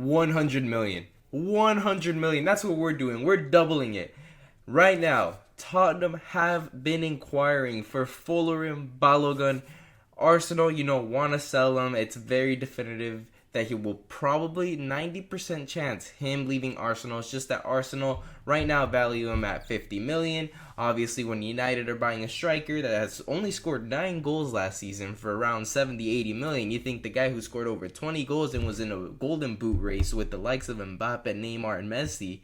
100 million. 100 million. That's what we're doing. We're doubling it. Right now, Tottenham have been inquiring for Fulham, Balogun. Arsenal, want to sell him. It's very definitive that he will probably 90% chance him leaving Arsenal. It's just that Arsenal right now value him at 50 million. Obviously, when United are buying a striker that has only scored 9 goals last season for around 70, 80 million, you think the guy who scored over 20 goals and was in a golden boot race with the likes of Mbappe, Neymar, and Messi,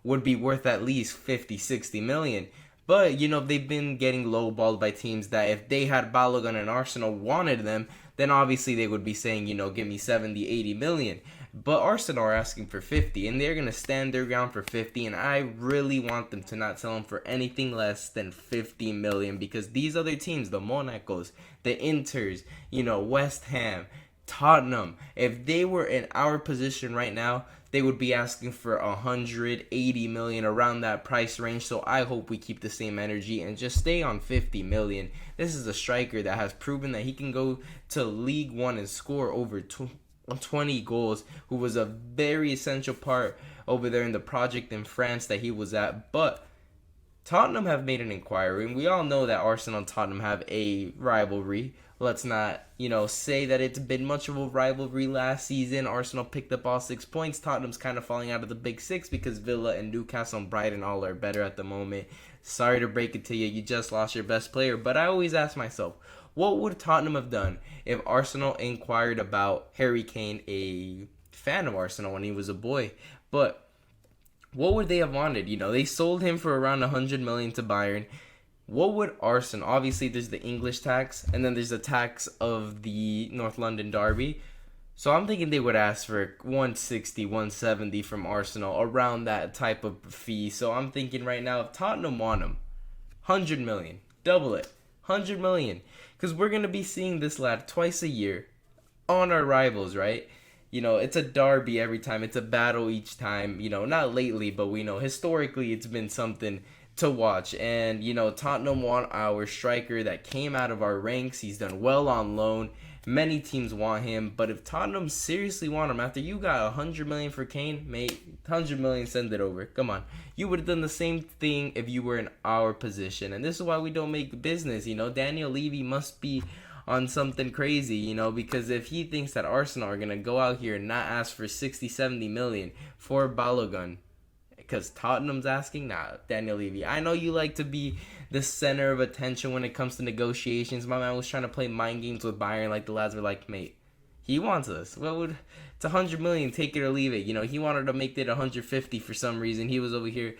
would be worth at least 50, 60 million. But, they've been getting lowballed by teams that if they had Balogun and Arsenal wanted them, then obviously they would be saying, give me 70, 80 million. But Arsenal are asking for 50, and they're going to stand their ground for 50, and I really want them to not sell him for anything less than 50 million, because these other teams, the Monacos, the Inters, West Ham, Tottenham, if they were in our position right now, they would be asking for 180 million, around that price range. So I hope we keep the same energy and just stay on 50 million. This is a striker that has proven that he can go to League One and score over 20 goals, who was a very essential part over there in the project in France that he was at. But Tottenham have made an inquiry, and we all know that Arsenal and Tottenham have a rivalry. Let's not, say that it's been much of a rivalry last season. Arsenal picked up all 6 points. Tottenham's kind of falling out of the big six because Villa and Newcastle and Brighton all are better at the moment. Sorry to break it to you. You just lost your best player. But I always ask myself, what would Tottenham have done if Arsenal inquired about Harry Kane, a fan of Arsenal when he was a boy? But what would they have wanted? They sold him for around 100 million to Bayern. What would Arsenal, obviously there's the English tax, and then there's the tax of the North London derby. So I'm thinking they would ask for 160, 170 from Arsenal, around that type of fee. So I'm thinking right now, if Tottenham want him, 100 million, double it, 100 million. Because we're going to be seeing this lad twice a year on our rivals, right? It's a derby every time. It's a battle each time. Not lately, but we know historically it's been something to watch. And, Tottenham want our striker that came out of our ranks. He's done well on loan. Many teams want him. But if Tottenham seriously want him, after you got 100 million for Kane, mate, 100 million, send it over. Come on. You would have done the same thing if you were in our position. And this is why we don't make business. Daniel Levy must be on something crazy, because if he thinks that Arsenal are going to go out here and not ask for 60, 70 million for Balogun, because Tottenham's asking, Daniel Levy, I know you like to be the center of attention when it comes to negotiations. My man was trying to play mind games with Bayern, like the lads were like, mate, he wants us. It's 100 million, take it or leave it. He wanted to make it 150 for some reason. He was over here,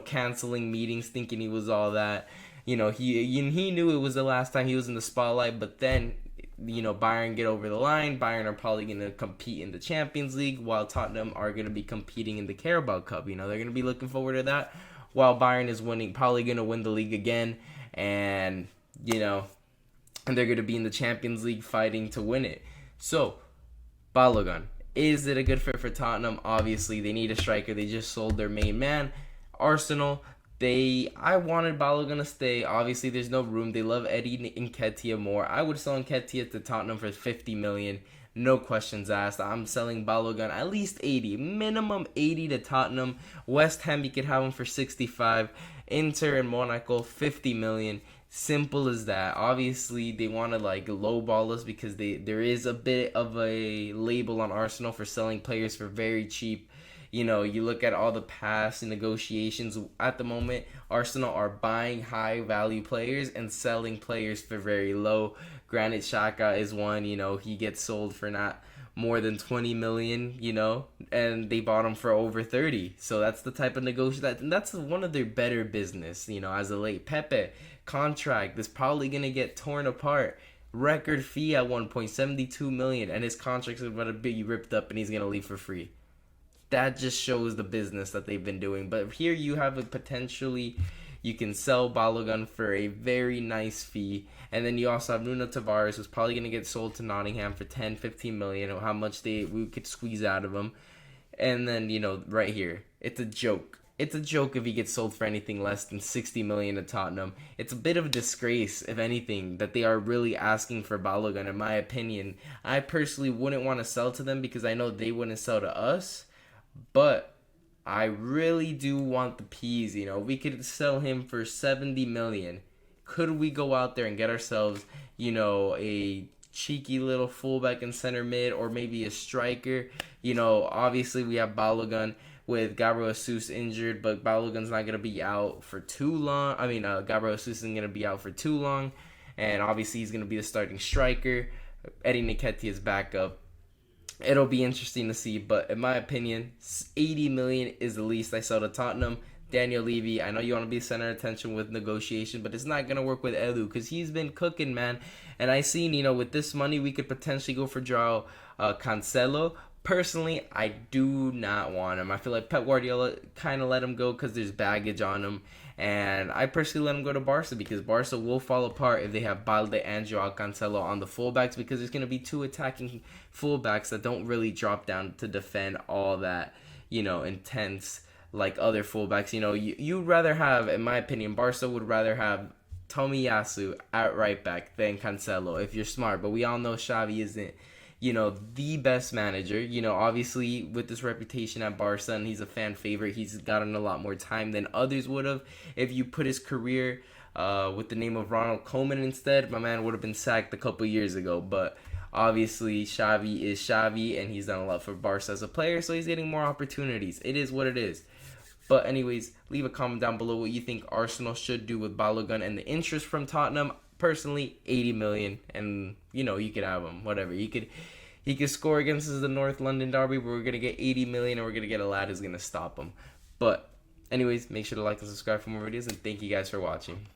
canceling meetings, thinking he was all that. He knew it was the last time he was in the spotlight, but then Bayern get over the line. Bayern are probably going to compete in the Champions League, while Tottenham are going to be competing in the Carabao Cup. They're going to be looking forward to that, while Bayern is probably going to win the league again, and they're going to be in the Champions League fighting to win it. So, Balogun, is it a good fit for Tottenham? Obviously, they need a striker. They just sold their main man. Arsenal, I wanted Balogun to stay. Obviously, there's no room. They love Eddie Nketiah more. I would sell Nketiah to Tottenham for 50 million. No questions asked. I'm selling Balogun at least 80. Minimum 80 to Tottenham. West Ham, you could have him for 65. Inter and Monaco, 50 million. Simple as that. Obviously, they want to lowball us because there is a bit of a label on Arsenal for selling players for very cheap. You look at all the past negotiations at the moment, Arsenal are buying high-value players and selling players for very low. Granted, Xhaka is one, he gets sold for not more than 20 million, and they bought him for over 30. So that's the type of negotiation, that's one of their better business, as a late Pepe contract is probably going to get torn apart. Record fee at 1.72 million, and his contract is about to be ripped up and he's going to leave for free. That just shows the business that they've been doing. But here you have you can sell Balogun for a very nice fee. And then you also have Nuno Tavares, who's probably going to get sold to Nottingham for 10, 15 million, or how much we could squeeze out of him. And then, right here, it's a joke. It's a joke if he gets sold for anything less than 60 million to Tottenham. It's a bit of a disgrace, if anything, that they are really asking for Balogun. In my opinion, I personally wouldn't want to sell to them because I know they wouldn't sell to us. But I really do want the peas. You know, we could sell him for 70 million. Could we go out there and get ourselves, you know, a cheeky little fullback and center mid, or maybe a striker? You know, obviously we have Balogun with Gabriel Jesus injured, but Balogun's not gonna be out for too long. I mean, Gabriel Jesus isn't gonna be out for too long, and obviously he's gonna be the starting striker. Eddie Nketiah is backup. It'll be interesting to see, but in my opinion, 80 million is the least I sell to Tottenham. Daniel Levy, I know you want to be center of attention with negotiation, but it's not going to work with Edu because he's been cooking, man. And I seen, you know, with this money, we could potentially go for Joao Cancelo. Personally, I do not want him. I feel like Pep Guardiola kind of let him go because there's baggage on him. And I personally let him go to Barca because Barca will fall apart if they have Balde and Joao Cancelo on the fullbacks, because there's going to be two attacking fullbacks that don't really drop down to defend all that, you know, intense like other fullbacks. You know, you'd rather have, in my opinion, Barca would rather have Tomiyasu at right back than Cancelo if you're smart. But we all know Xavi isn't, you know, the best manager. You know, obviously with this reputation at Barca, and he's a fan favorite, he's gotten a lot more time than others would have. If you put his career with the name of Ronald Koeman instead, my man would have been sacked a couple years ago. But obviously Xavi is Xavi, and he's done a lot for Barca as a player, so he's getting more opportunities. It is what it is. But anyways, leave a comment down below what you think Arsenal should do with Balogun and the interest from Tottenham. Personally, 80 million, and you know, you could have him, whatever. He could score against us in the North London derby, but we're gonna get 80 million, and we're gonna get a lad who's gonna stop him. But anyways, make sure to like and subscribe for more videos, and thank you guys for watching.